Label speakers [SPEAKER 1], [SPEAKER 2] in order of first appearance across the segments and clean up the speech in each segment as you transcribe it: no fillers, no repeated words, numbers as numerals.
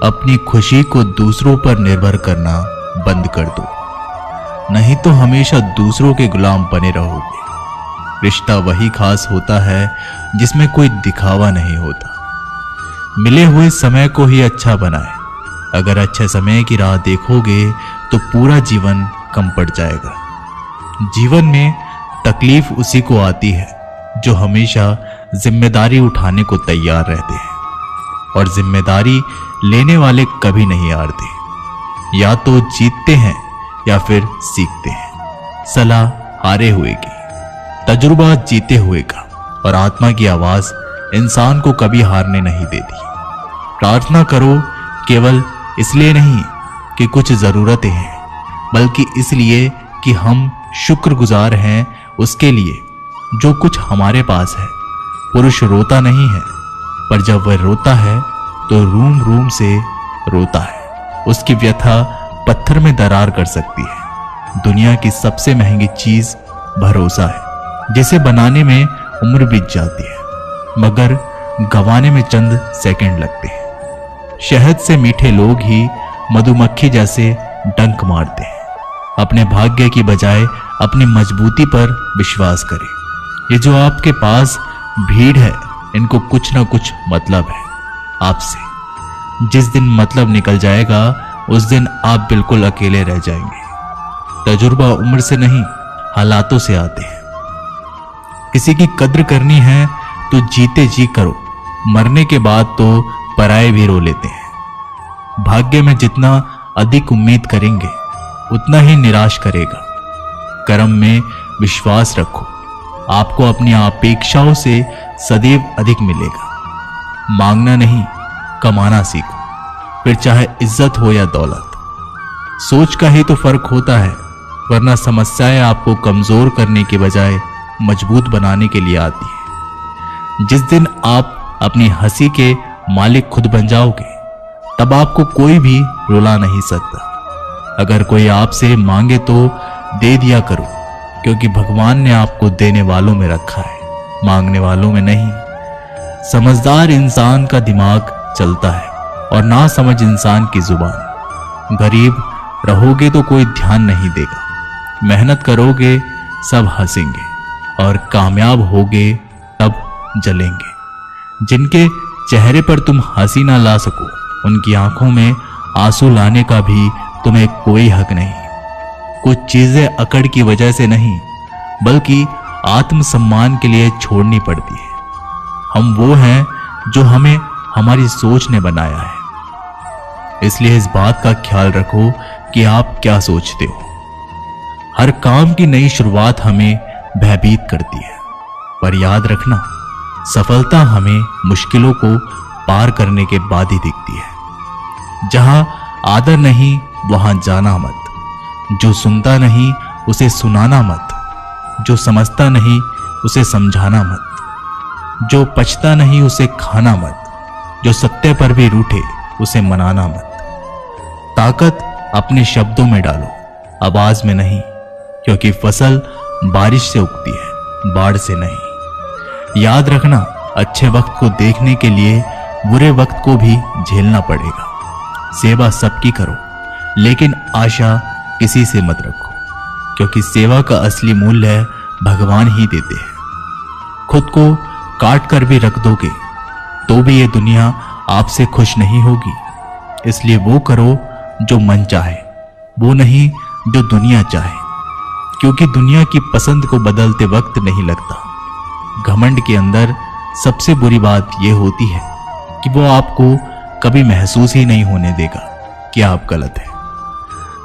[SPEAKER 1] अपनी खुशी को दूसरों पर निर्भर करना बंद कर दो, नहीं तो हमेशा दूसरों के गुलाम बने रहोगे। रिश्ता वही खास होता है जिसमें कोई दिखावा नहीं होता। मिले हुए समय को ही अच्छा बनाए। अगर अच्छे समय की राह देखोगे तो पूरा जीवन कम पड़ जाएगा। जीवन में तकलीफ उसी को आती है जो हमेशा जिम्मेदारी उठाने को तैयार रहते हैं, और जिम्मेदारी लेने वाले कभी नहीं हारते। या तो जीतते हैं या फिर सीखते हैं। सलाह हारे हुए की, तजुर्बा जीते हुए का, और आत्मा की आवाज इंसान को कभी हारने नहीं देती। प्रार्थना करो केवल इसलिए नहीं कि कुछ जरूरतें हैं, बल्कि इसलिए कि हम शुक्रगुजार हैं उसके लिए जो कुछ हमारे पास है। पुरुष रोता नहीं है, पर जब वह रोता है तो रूम रूम से रोता है। उसकी व्यथा पत्थर में दरार कर सकती है। दुनिया की सबसे महंगी चीज भरोसा है, जिसे बनाने में उम्र बीत जाती है, मगर गंवाने में चंद सेकंड लगते हैं। शहद से मीठे लोग ही मधुमक्खी जैसे डंक मारते हैं। अपने भाग्य की बजाय अपनी मजबूती पर विश्वास करें। ये जो आपके पास भीड़ है, इनको कुछ ना कुछ मतलब है आपसे। जिस दिन मतलब निकल जाएगा उस दिन आप बिल्कुल अकेले रह जाएंगे। तजुर्बा उम्र से नहीं, हालातों से आते हैं। किसी की कद्र करनी है तो जीते जी करो, मरने के बाद तो पराये भी रो लेते हैं। भाग्य में जितना अधिक उम्मीद करेंगे उतना ही निराश करेगा। कर्म में विश्वास रखो, आपको अपनी अपेक्षाओं से सदैव अधिक मिलेगा। मांगना नहीं, कमाना सीखो, फिर चाहे इज्जत हो या दौलत। सोच का ही तो फर्क होता है, वरना समस्याएं आपको कमजोर करने के बजाय मजबूत बनाने के लिए आती है। जिस दिन आप अपनी हंसी के मालिक खुद बन जाओगे, तब आपको कोई भी रुला नहीं सकता। अगर कोई आपसे मांगे तो दे दिया करो, क्योंकि भगवान ने आपको देने वालों में रखा है, मांगने वालों में नहीं। समझदार इंसान का दिमाग चलता है और ना समझ इंसान की जुबान। गरीब रहोगे तो कोई ध्यान नहीं देगा, मेहनत करोगे सब हंसेंगे, और कामयाब होगे तब जलेंगे। जिनके चेहरे पर तुम हंसी ना ला सको, उनकी आंखों में आंसू लाने का भी तुम्हें कोई हक नहीं। कुछ चीजें अकड़ की वजह से नहीं, बल्कि आत्मसम्मान के लिए छोड़नी पड़ती है। हम वो हैं जो हमें हमारी सोच ने बनाया है। इसलिए इस बात का ख्याल रखो कि आप क्या सोचते हो। हर काम की नई शुरुआत हमें भयभीत करती है, पर याद रखना, सफलता हमें मुश्किलों को पार करने के बाद ही दिखती है। जहां आदर नहीं वहां जाना मत। जो सुनता नहीं उसे सुनाना मत। जो समझता नहीं उसे समझाना मत। जो पचता नहीं उसे खाना मत। जो सत्य पर भी रूठे उसे मनाना मत। ताकत अपने शब्दों में डालो, आवाज में नहीं, क्योंकि फसल बारिश से उगती है, बाढ़ से नहीं। याद रखना, अच्छे वक्त को देखने के लिए बुरे वक्त को भी झेलना पड़ेगा। सेवा सबकी करो, लेकिन आशा किसी से मत रखो, क्योंकि सेवा का असली मूल्य भगवान ही देते हैं। खुद को काट कर भी रख दोगे तो भी ये दुनिया आपसे खुश नहीं होगी। इसलिए वो करो जो मन चाहे, वो नहीं जो दुनिया चाहे, क्योंकि दुनिया की पसंद को बदलते वक्त नहीं लगता। घमंड के अंदर सबसे बुरी बात यह होती है कि वो आपको कभी महसूस ही नहीं होने देगा कि आप गलत हैं।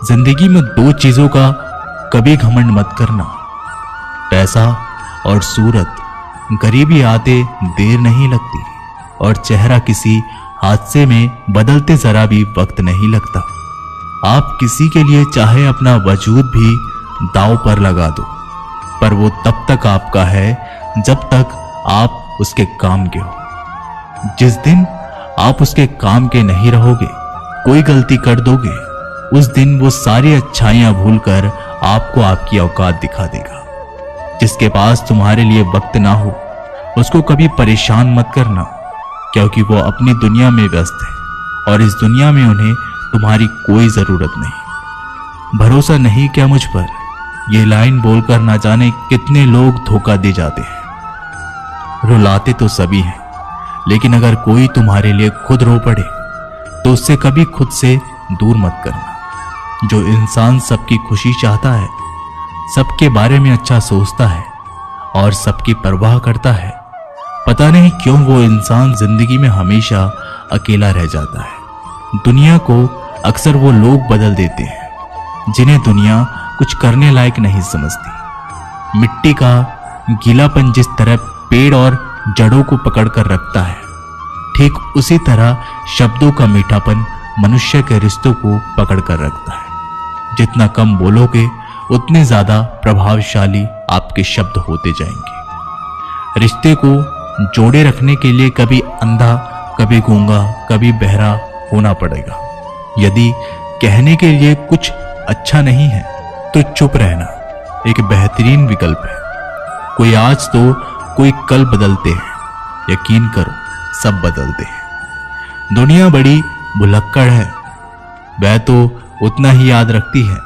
[SPEAKER 1] जिंदगी में दो चीजों का कभी घमंड मत करना, पैसा और सूरत। गरीबी आते देर नहीं लगती, और चेहरा किसी हादसे में बदलते जरा भी वक्त नहीं लगता। आप किसी के लिए चाहे अपना वजूद भी दांव पर लगा दो, पर वो तब तक आपका है जब तक आप उसके काम के हो। जिस दिन आप उसके काम के नहीं रहोगे, कोई गलती कर दोगे, उस दिन वो सारी अच्छाइयां भूलकर आपको आपकी औकात दिखा देगा। जिसके पास तुम्हारे लिए वक्त ना हो, उसको कभी परेशान मत करना, क्योंकि वो अपनी दुनिया में व्यस्त है और इस दुनिया में उन्हें तुम्हारी कोई जरूरत नहीं। भरोसा नहीं क्या मुझ पर, ये लाइन बोलकर ना जाने कितने लोग धोखा दे जाते हैं। रुलाते तो सभी हैं, लेकिन अगर कोई तुम्हारे लिए खुद रो पड़े तो उससे कभी खुद से दूर मत करना। जो इंसान सबकी खुशी चाहता है, सबके बारे में अच्छा सोचता है और सबकी परवाह करता है, पता नहीं क्यों वो इंसान जिंदगी में हमेशा अकेला रह जाता है। दुनिया को अक्सर वो लोग बदल देते हैं जिन्हें दुनिया कुछ करने लायक नहीं समझती। मिट्टी का गीलापन जिस तरह पेड़ और जड़ों को पकड़कर रखता है, ठीक उसी तरह शब्दों का मीठापन मनुष्य के रिश्तों को पकड़कर रखता है। जितना कम बोलोगे उतने ज्यादा प्रभावशाली आपके शब्द होते जाएंगे। रिश्ते को जोड़े रखने के लिए कभी अंधा, कभी गूंगा, कभी बहरा होना पड़ेगा। यदि कहने के लिए कुछ अच्छा नहीं है तो चुप रहना एक बेहतरीन विकल्प है। कोई आज तो कोई कल बदलते हैं, यकीन करो सब बदलते हैं। दुनिया बड़ी भुलक्कड़ है, वह तो उतना ही याद रखती है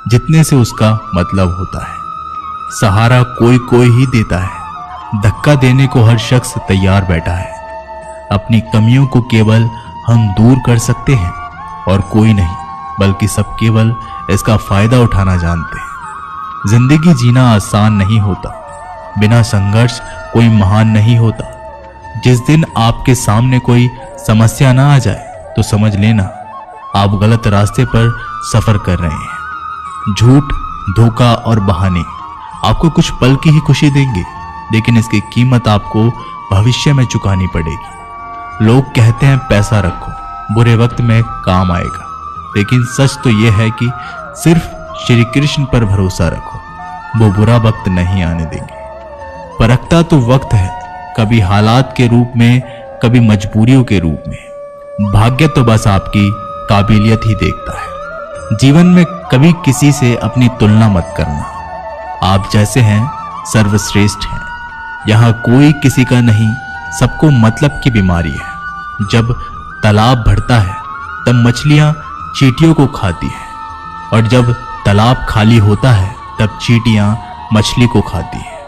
[SPEAKER 1] जितने से उसका मतलब होता है। सहारा कोई कोई ही देता है, धक्का देने को हर शख्स तैयार बैठा है। अपनी कमियों को केवल हम दूर कर सकते हैं और कोई नहीं, बल्कि सब केवल इसका फायदा उठाना जानते हैं। जिंदगी जीना आसान नहीं होता, बिना संघर्ष कोई महान नहीं होता। जिस दिन आपके सामने कोई समस्या ना आ जाए तो समझ लेना आप गलत रास्ते पर सफर कर रहे हैं। झूठ, धोखा और बहाने आपको कुछ पल की ही खुशी देंगे, लेकिन इसकी कीमत आपको भविष्य में चुकानी पड़ेगी। लोग कहते हैं पैसा रखो, बुरे वक्त में काम आएगा, लेकिन सच तो यह है कि सिर्फ श्री कृष्ण पर भरोसा रखो, वो बुरा वक्त नहीं आने देंगे। परखता तो वक्त है, कभी हालात के रूप में, कभी मजबूरियों के रूप में। भाग्य तो बस आपकी काबिलियत ही देखता है। जीवन में कभी किसी से अपनी तुलना मत करना। आप जैसे हैं सर्वश्रेष्ठ हैं। यहाँ कोई किसी का नहीं, सबको मतलब की बीमारी है। जब तालाब भरता है तब मछलियां चींटियों को खाती है, और जब तालाब खाली होता है तब चींटियां मछली को खाती है।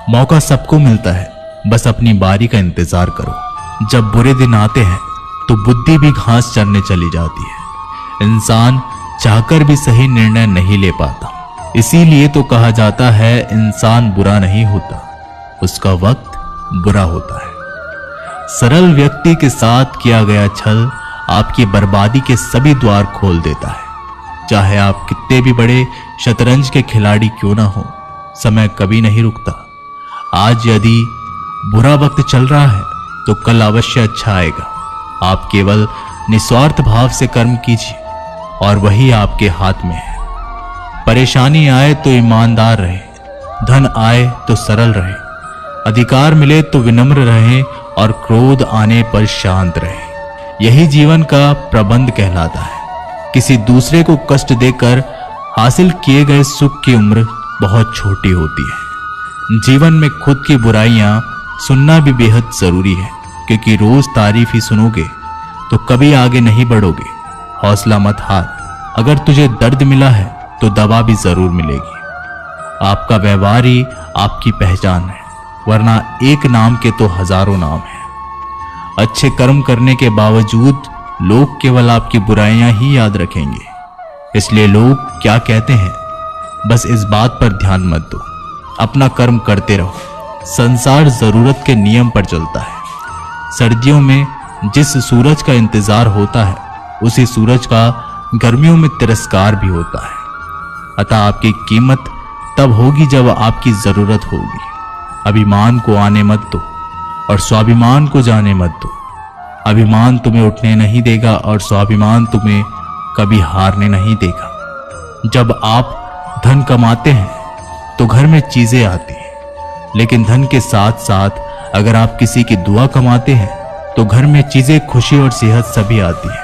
[SPEAKER 1] मौका सबको मिलता है, बस अपनी बारी का इंतजार करो। जब बुरे दिन आते हैं तो बुद्धि भी घास चरने चली जाती है। इंसान चाहकर भी सही निर्णय नहीं ले पाता, इसीलिए तो कहा जाता है इंसान बुरा नहीं होता, उसका वक्त बुरा होता है। सरल व्यक्ति के साथ किया गया छल आपकी बर्बादी के सभी द्वार खोल देता है। चाहे आप कितने भी बड़े शतरंज के खिलाड़ी क्यों ना हो, समय कभी नहीं रुकता। आज यदि बुरा वक्त चल रहा है तो कल अवश्य अच्छा आएगा। आप केवल निस्वार्थ भाव से कर्म कीजिए और वही आपके हाथ में है। परेशानी आए तो ईमानदार रहे, धन आए तो सरल रहे, अधिकार मिले तो विनम्र रहे और क्रोध आने पर शांत रहे। यही जीवन का प्रबंध कहलाता है। किसी दूसरे को कष्ट देकर हासिल किए गए सुख की उम्र बहुत छोटी होती है। जीवन में खुद की बुराइयां सुनना भी बेहद जरूरी है, क्योंकि रोज तारीफ ही सुनोगे तो कभी आगे नहीं बढ़ोगे। हौसला मत हार, अगर तुझे दर्द मिला है तो दवा भी जरूर मिलेगी। आपका व्यवहार ही आपकी पहचान है, वरना एक नाम के तो हजारों नाम हैं। अच्छे कर्म करने के बावजूद लोग केवल आपकी बुराइयां ही याद रखेंगे। इसलिए लोग क्या कहते हैं, बस इस बात पर ध्यान मत दो, अपना कर्म करते रहो। संसार जरूरत के नियम पर चलता है। सर्दियों में जिस सूरज का इंतजार होता है, उसी सूरज का गर्मियों में तिरस्कार भी होता है। अतः आपकी कीमत तब होगी जब आपकी जरूरत होगी। अभिमान को आने मत दो और स्वाभिमान को जाने मत दो। अभिमान तुम्हें उठने नहीं देगा और स्वाभिमान तुम्हें कभी हारने नहीं देगा। जब आप धन कमाते हैं तो घर में चीजें आती हैं, लेकिन धन के साथ साथ अगर आप किसी की दुआ कमाते हैं तो घर में चीजें, खुशी और सेहत सभी आती है।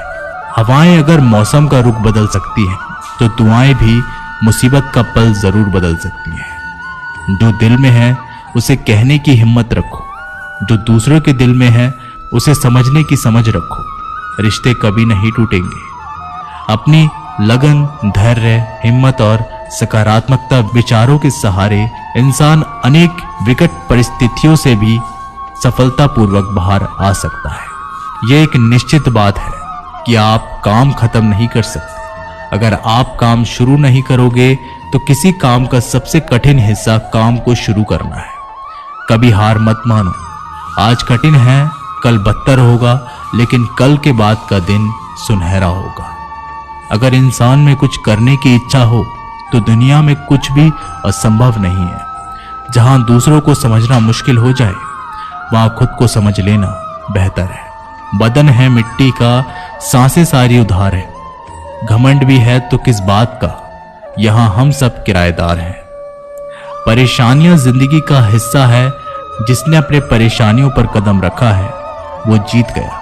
[SPEAKER 1] हवाएं अगर मौसम का रुख बदल सकती हैं तो दुआएं भी मुसीबत का पल जरूर बदल सकती हैं। जो दिल में है उसे कहने की हिम्मत रखो, जो दूसरों के दिल में है उसे समझने की समझ रखो। रिश्ते कभी नहीं टूटेंगे। अपनी लगन, धैर्य, हिम्मत और सकारात्मकता विचारों के सहारे इंसान अनेक विकट परिस्थितियों से भी सफलतापूर्वक बाहर आ सकता है। यह एक निश्चित बात है कि आप काम खत्म नहीं कर सकते। अगर आप काम शुरू नहीं करोगे तो किसी काम का सबसे कठिन हिस्सा काम को शुरू करना है। कभी हार मत मानो। आज कठिन है, कल बदतर होगा, लेकिन कल के बाद का दिन सुनहरा होगा। अगर इंसान में कुछ करने की इच्छा हो तो दुनिया में कुछ भी असंभव नहीं है। जहां दूसरों को समझना मुश्किल हो जाए वहां खुद को समझ लेना बेहतर है। बदन है मिट्टी का, सांसें सारी उधार है। घमंड भी है तो किस बात का, यहां हम सब किराएदार हैं। परेशानियां जिंदगी का हिस्सा है। जिसने अपने परेशानियों पर कदम रखा है वो जीत गया,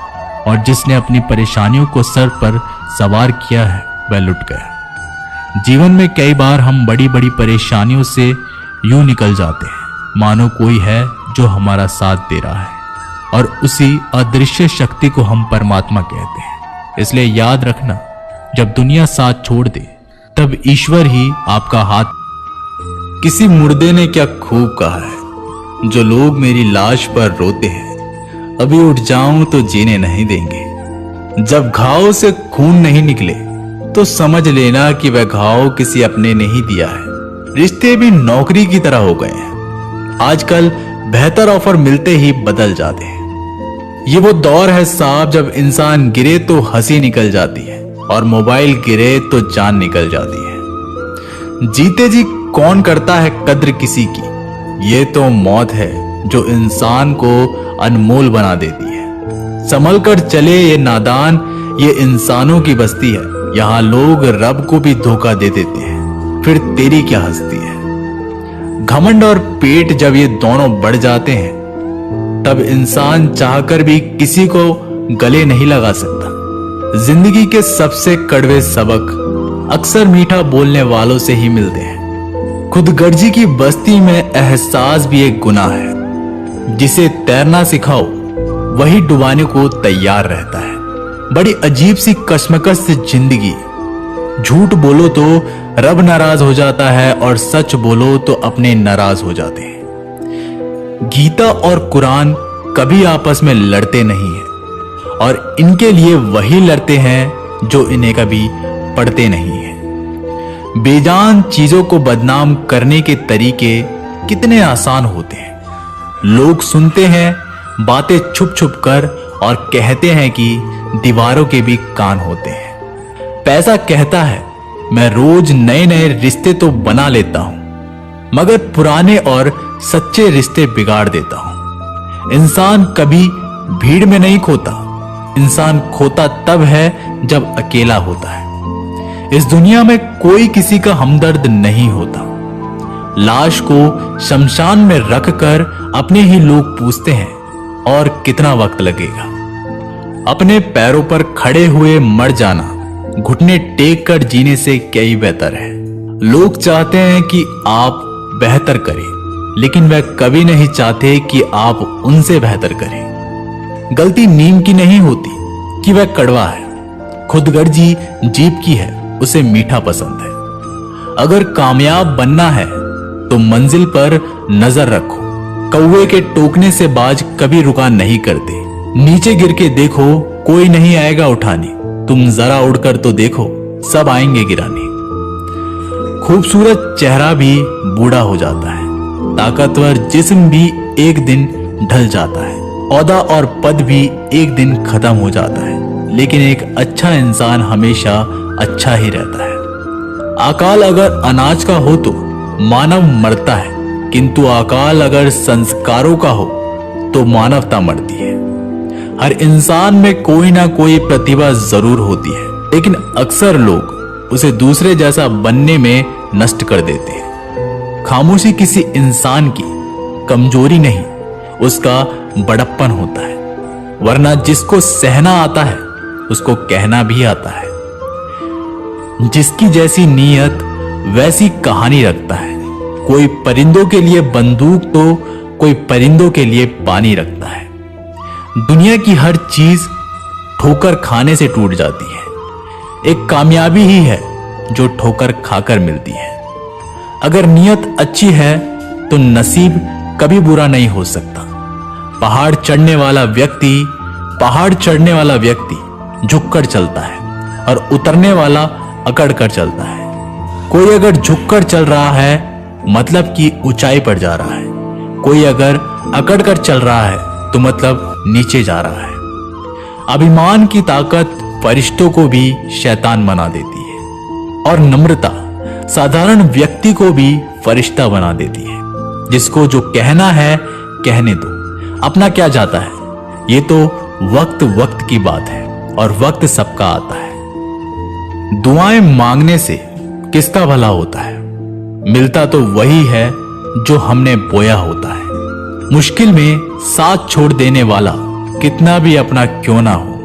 [SPEAKER 1] और जिसने अपनी परेशानियों को सर पर सवार किया है वह लुट गया। जीवन में कई बार हम बड़ी बड़ी परेशानियों से यूं निकल जाते हैं मानो कोई है जो हमारा साथ दे रहा है, और उसी अदृश्य शक्ति को हम परमात्मा कहते हैं। इसलिए याद रखना, जब दुनिया साथ छोड़ दे तब ईश्वर ही आपका हाथ। किसी मुर्दे ने क्या खूब कहा है, जो लोग मेरी लाश पर रोते हैं अभी उठ जाऊं तो जीने नहीं देंगे। जब घाव से खून नहीं निकले तो समझ लेना कि वह घाव किसी अपने ने ही दिया है। रिश्ते भी नौकरी की तरह हो गए हैं। आजकल बेहतर ऑफर मिलते ही बदल जाते हैं। ये वो दौर है साहब जब इंसान गिरे तो हंसी निकल जाती है और मोबाइल गिरे तो जान निकल जाती है। जीते जी कौन करता है कद्र किसी की, ये तो मौत है जो इंसान को अनमोल बना देती है। संभल कर चले ये नादान, ये इंसानों की बस्ती है। यहाँ लोग रब को भी धोखा दे देते हैं, फिर तेरी क्या हस्ती है। घमंड और पेट जब ये दोनों बढ़ जाते हैं तब इंसान चाहकर भी किसी को गले नहीं लगा सकता। जिंदगी के सबसे कड़वे सबक अक्सर मीठा बोलने वालों से ही मिलते हैं। खुदगर्जी की बस्ती में एहसास भी एक गुनाह है। जिसे तैरना सिखाओ वही डुबाने को तैयार रहता है। बड़ी अजीब सी कश्मकश से जिंदगी। झूठ बोलो तो रब नाराज हो जाता है और सच बोलो तो अपने नाराज हो जाते हैं। गीता और कुरान कभी आपस में लड़ते नहीं हैं, और इनके लिए वही लड़ते हैं जो इन्हें कभी पढ़ते नहीं हैं। बेजान चीजों को बदनाम करने के तरीके कितने आसान होते हैं। लोग सुनते हैं बातें छुप छुप कर और कहते हैं कि दीवारों के भी कान होते हैं। पैसा कहता है मैं रोज नए नए रिश्ते तो बना लेता हूं, मगर पुराने और सच्चे रिश्ते बिगाड़ देता हूं। इंसान कभी भीड़ में नहीं खोता, इंसान खोता तब है जब अकेला होता है। इस दुनिया में कोई किसी का हमदर्द नहीं होता। लाश को शमशान में रखकर अपने ही लोग पूछते हैं और कितना वक्त लगेगा। अपने पैरों पर खड़े हुए मर जाना घुटने टेक कर जीने से कई बेहतर है। लोग चाहते हैं कि आप बेहतर करें, लेकिन वह कभी नहीं चाहते कि आप उनसे बेहतर करें। गलती नीम की नहीं होती कि वह कड़वा है, खुदगर्जी जीभ की है, उसे मीठा पसंद है। अगर कामयाब बनना है तो मंजिल पर नजर रखो। कौवे के टोकने से बाज कभी रुका नहीं करते। नीचे गिर के देखो, कोई नहीं आएगा उठाने। तुम जरा उड़कर तो देखो, सब आएंगे गिराने। खूबसूरत चेहरा भी बूढ़ा हो जाता है, ताकतवर जिस्म भी एक दिन ढल जाता है, औहदा और पद भी एक दिन खत्म हो जाता है, लेकिन एक अच्छा इंसान हमेशा अच्छा ही रहता है। अकाल अगर अनाज का हो तो मानव मरता है, किंतु अकाल अगर संस्कारों का हो तो मानवता मरती है। हर इंसान में कोई ना कोई प्रतिभा जरूर होती है, लेकिन अक्सर लोग उसे दूसरे जैसा बनने में नष्ट कर देते हैं। खामोशी किसी इंसान की कमजोरी नहीं, उसका बड़प्पन होता है। वरना जिसको सहना आता है उसको कहना भी आता है। जिसकी जैसी नीयत वैसी कहानी रखता है। कोई परिंदों के लिए बंदूक तो कोई परिंदों के लिए पानी रखता है। दुनिया की हर चीज ठोकर खाने से टूट जाती है। एक कामयाबी ही है जो ठोकर खाकर मिलती है। अगर नीयत अच्छी है तो नसीब कभी बुरा नहीं हो सकता। पहाड़ चढ़ने वाला व्यक्ति झुककर चलता है और उतरने वाला अकड़ कर चलता है। कोई अगर झुककर चल रहा है मतलब कि ऊंचाई पर जा रहा है, कोई अगर अकड़ कर चल रहा है तो मतलब नीचे जा रहा है। अभिमान की ताकत फरिश्तों को भी शैतान बना देती है और नम्रता साधारण व्यक्ति को भी फरिश्ता बना देती है। जिसको जो कहना है कहने दो, अपना क्या जाता है। ये तो वक्त की बात है और वक्त सबका आता है। दुआएं मांगने से किसका भला होता है? मिलता तो वही है जो हमने बोया होता है। मुश्किल में साथ छोड़ देने वाला कितना भी अपना क्यों ना हो,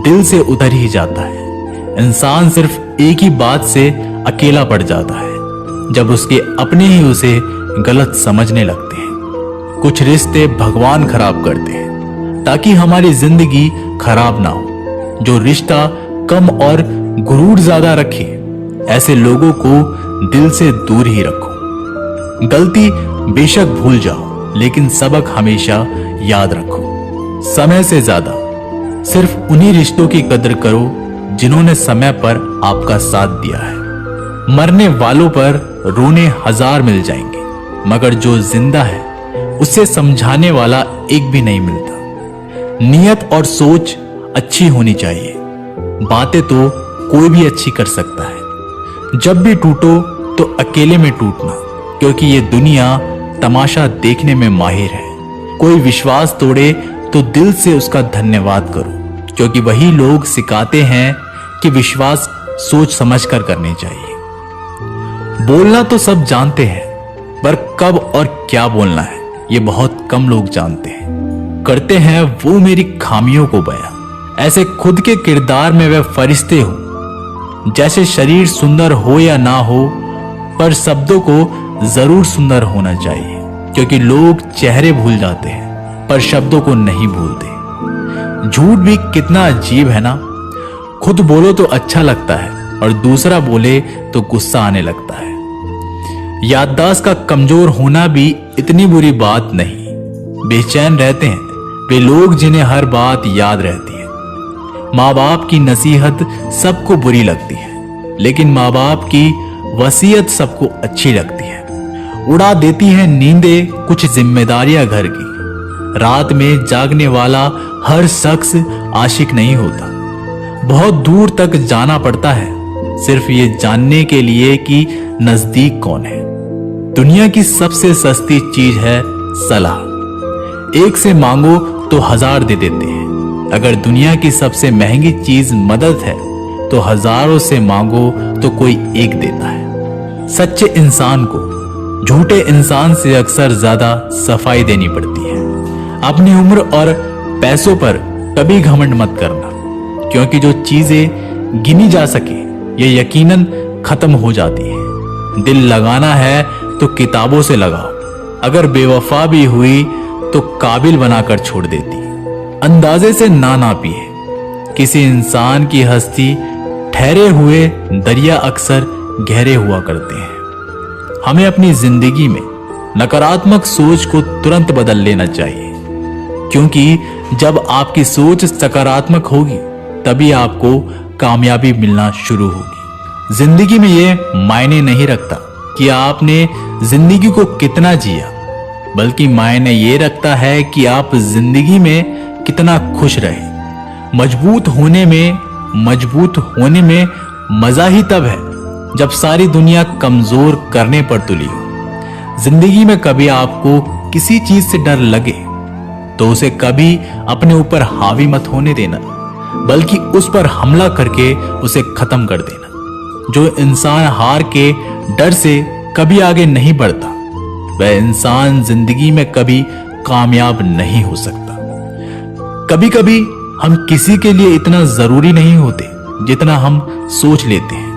[SPEAKER 1] दिल से उतर ही जाता है। इंसान सिर्फ एक ही बात से अकेला पड़ जाता है, जब उसके अपने ही उसे गलत समझने लगते हैं। कुछ रिश्ते भगवान खराब करते हैं ताकि हमारी जिंदगी खराब ना हो। जो रिश्ता कम और गुरूर ज्यादा रखे, ऐसे लोगों को दिल से दूर ही रखो। गलती बेशक भूल जाओ, लेकिन सबक हमेशा याद रखो। समय से ज्यादा सिर्फ उन्हीं रिश्तों की कदर करो जिन्होंने समय पर आपका साथ दिया है। मरने वालों पर रोने हजार मिल जाएंगे, मगर जो जिंदा है उसे समझाने वाला एक भी नहीं मिलता। नियत और सोच अच्छी होनी चाहिए। बातें तो कोई भी अच्छी कर सकता है। जब भी टूटो तो अकेले में टूटना, क्योंकि ये दुनिया तमाशा देखने में माहिर है। कोई विश्वास तोड़े तो दिल से उसका धन्यवाद करो, क्योंकि वही लोग सिखाते हैं कि विश्वास सोच समझकर करने चाहिए। बोलना तो सब जानते हैं, पर कब और क्या बोलना है ये बहुत कम लोग जानते हैं। करते हैं वो मेरी खामियों को बयां, ऐसे खुद के किरदार में वे फरिश्ते हो। जैसे शरीर सुंदर हो या ना हो, पर शब्दों को जरूर सुंदर होना चाहिए, क्योंकि लोग चेहरे भूल जाते हैं पर शब्दों को नहीं भूलते। झूठ भी कितना अजीब है ना। खुद बोलो तो अच्छा लगता है और दूसरा बोले तो गुस्सा आने लगता है। याददाश्त का कमजोर होना भी इतनी बुरी बात नहीं। बेचैन रहते हैं वे लोग जिन्हें हर बात याद रहती है। माँ बाप की नसीहत सबको बुरी लगती है, लेकिन माँ बाप की वसीयत सबको अच्छी लगती है। उड़ा देती है नींदें कुछ जिम्मेदारियां घर की। रात में जागने वाला हर शख्स आशिक नहीं होता। बहुत दूर तक जाना पड़ता है सिर्फ ये जानने के लिए कि नजदीक कौन है। दुनिया की सबसे सस्ती चीज है सलाह। एक से मांगो तो हजार दे देते हैं। अगर दुनिया की सबसे महंगी चीज मदद है तो हजारों से मांगो तो कोई एक देता है। सच्चे इंसान को झूठे इंसान से अक्सर ज्यादा सफाई देनी पड़ती है। अपनी उम्र और पैसों पर कभी घमंड मत करना, क्योंकि जो चीजें गिनी जा सके ये यकीनन खत्म हो जाती है। दिल लगाना है तो किताबों से लगाओ। अगर बेवफा भी हुई तो काबिल बनाकर छोड़ देती। अंदाजे से ना नापिए किसी इंसान की हस्ती। ठहरे हुए दरिया अक्सर गहरे हुआ करते हैं। हमें अपनी जिंदगी में नकारात्मक सोच को तुरंत बदल लेना चाहिए, क्योंकि जब आपकी सोच सकारात्मक होगी तभी आपको कामयाबी मिलना शुरू होगी। जिंदगी में ये मायने नहीं रखता कि आपने जिंदगी को कितना जिया, बल्कि मायने ये रखता है कि आप जिंदगी में कितना खुश रहे। मजबूत होने में मजा ही तब है जब सारी दुनिया कमजोर करने पर तुली हो। जिंदगी में कभी आपको किसी चीज से डर लगे तो उसे कभी अपने ऊपर हावी मत होने देना, बल्कि उस पर हमला करके उसे खत्म कर देना। जो इंसान हार के डर से कभी आगे नहीं बढ़ता, वह इंसान जिंदगी में कभी कामयाब नहीं हो सकता। कभी कभी हम किसी के लिए इतना जरूरी नहीं होते जितना हम सोच लेते हैं।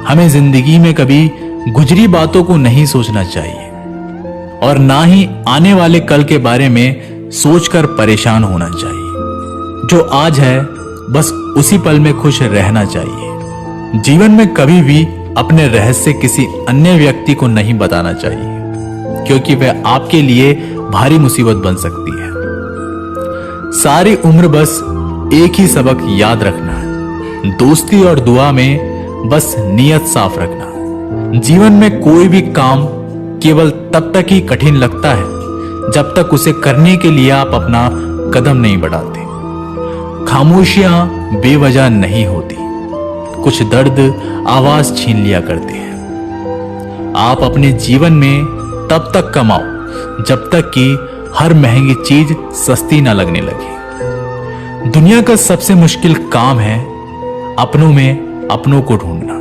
[SPEAKER 1] हमें जिंदगी में कभी गुजरी बातों को नहीं सोचना चाहिए और ना ही आने वाले कल के बारे में सोचकर परेशान होना चाहिए। जो आज है बस उसी पल में खुश रहना चाहिए। जीवन में कभी भी अपने रहस्य किसी अन्य व्यक्ति को नहीं बताना चाहिए, क्योंकि वह आपके लिए भारी मुसीबत बन सकती है। सारी उम्र बस एक ही सबक याद रखना है, दोस्ती और दुआ में बस नीयत साफ रखना। जीवन में कोई भी काम केवल तब तक ही कठिन लगता है जब तक उसे करने के लिए आप अपना कदम नहीं बढ़ाते। खामोशियां बेवजह नहीं होती, कुछ दर्द आवाज छीन लिया करते हैं। आप अपने जीवन में तब तक कमाओ जब तक कि हर महंगी चीज सस्ती ना लगने लगे। दुनिया का सबसे मुश्किल काम है अपनों में अपनों को ढूंढना।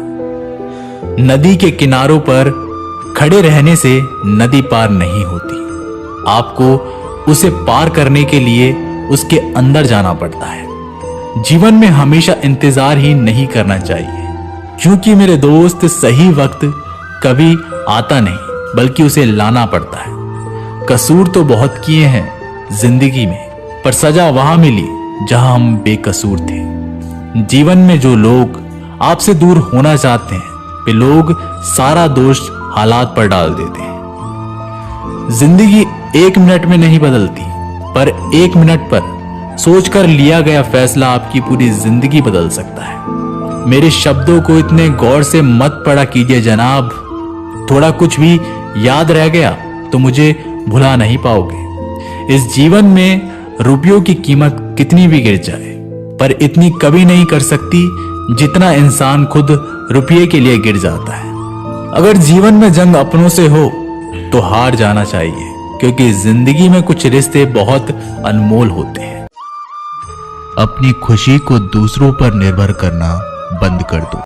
[SPEAKER 1] नदी के किनारों पर खड़े रहने से नदी पार नहीं होती, आपको उसे पार करने के लिए उसके अंदर जाना पड़ता है। जीवन में हमेशा इंतजार ही नहीं करना चाहिए, क्योंकि मेरे दोस्त सही वक्त कभी आता नहीं बल्कि उसे लाना पड़ता है। कसूर तो बहुत किए हैं जिंदगी में, पर सजा वहां मिली जहां हम बेकसूर थे। जीवन में जो लोग आपसे दूर होना चाहते हैं वे लोग सारा दोष हालात पर डाल देते हैं। जिंदगी 1 मिनट में नहीं बदलती, पर 1 मिनट पर सोचकर लिया गया फैसला आपकी पूरी जिंदगी बदल सकता है। मेरे शब्दों को इतने गौर से मत पढ़ा कीजिए जनाब, थोड़ा कुछ भी याद रह गया तो मुझे भुला नहीं पाओगे। इस जीवन में रुपयों की कीमत कितनी भी गिर जाए, पर इतनी कभी नहीं कर सकती जितना इंसान खुद रुपये के लिए गिर जाता है। अगर जीवन में जंग अपनों से हो तो हार जाना चाहिए, क्योंकि जिंदगी में कुछ रिश्ते बहुत अनमोल होते हैं। अपनी खुशी को दूसरों पर निर्भर करना बंद कर दो।